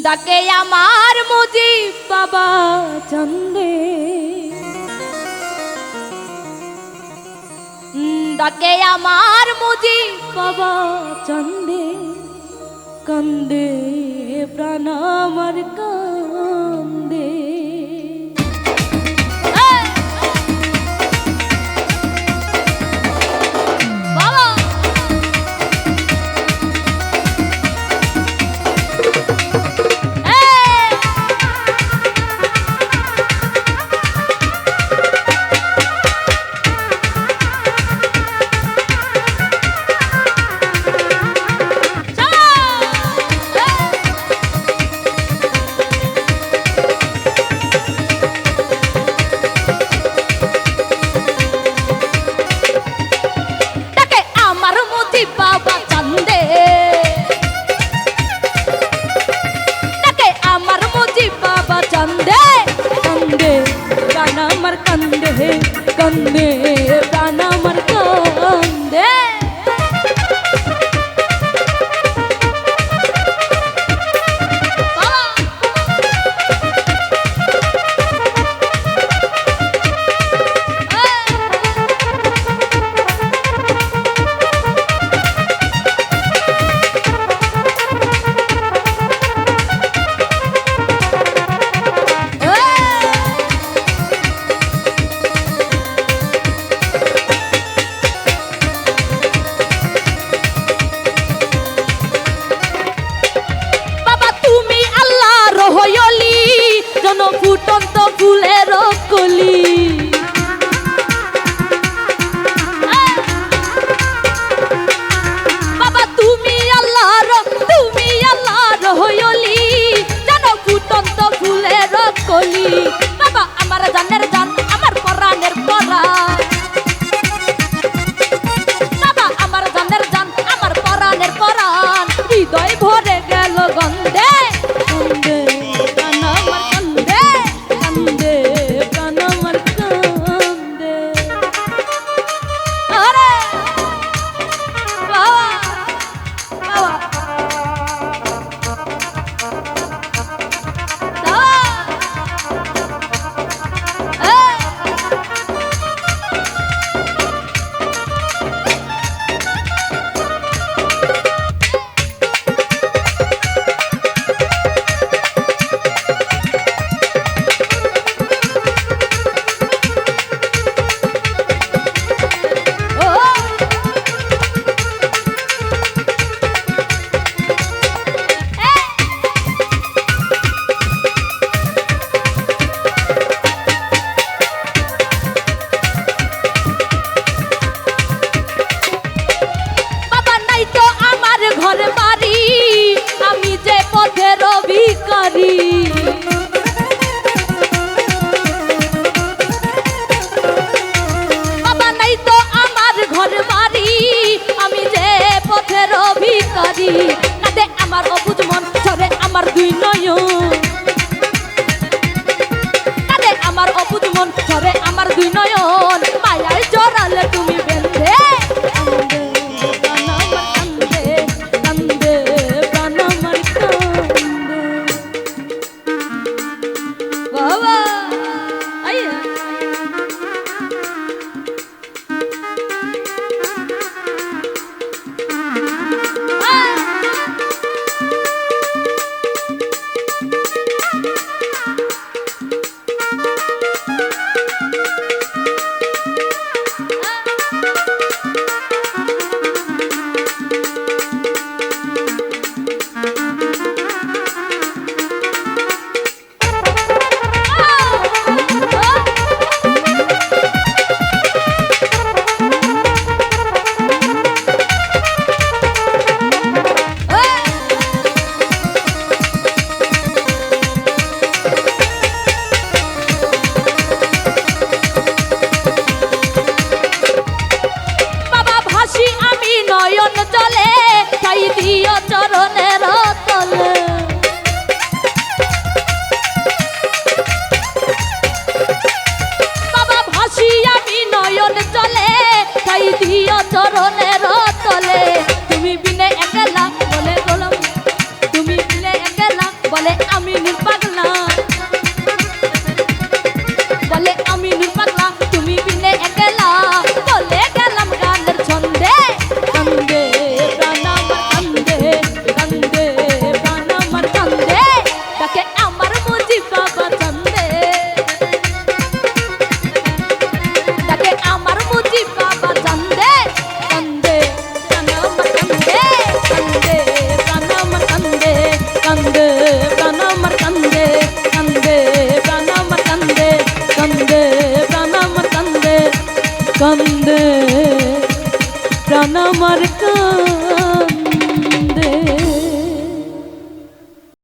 ডাকে আমার মুজিব বাবা চন্দে, ডাকে আমার মুজিব বাবা চন্দে, কান্দে প্রাণ আমার কান্দে। বাবা চন্দে, ডাকে আমার মুজিব বাবা চন্দে, কান্দে প্রাণ আমার কান্দে, কান্দে প্রাণ আমার কান্দে। ফুটন্ত ফুলের কলি, বাবা তুমি আল্লাহর হইলি, জানো ফুটন্ত ফুলের কলি। বাবা আমার জানের জান, আমার পরাণের পরাণ, বাবা আমার জানের জান, আমার পরাণের পরাণ। হৃদয় ভরে গেল গন্ধে, গন্ধে ভিখারি। বাবা নাই তো আমার ঘর বাড়ি, আমি যে পথের ভিখারি। কাঁদে আমার অবুঝ মন, ঝরে আমার দুই নয়ন, কাঁদে আমার অবুঝ মন, ঝরে আমার দুই নয়ন। মায়ায় জড়ালে তুমি বেঁধে, চরণে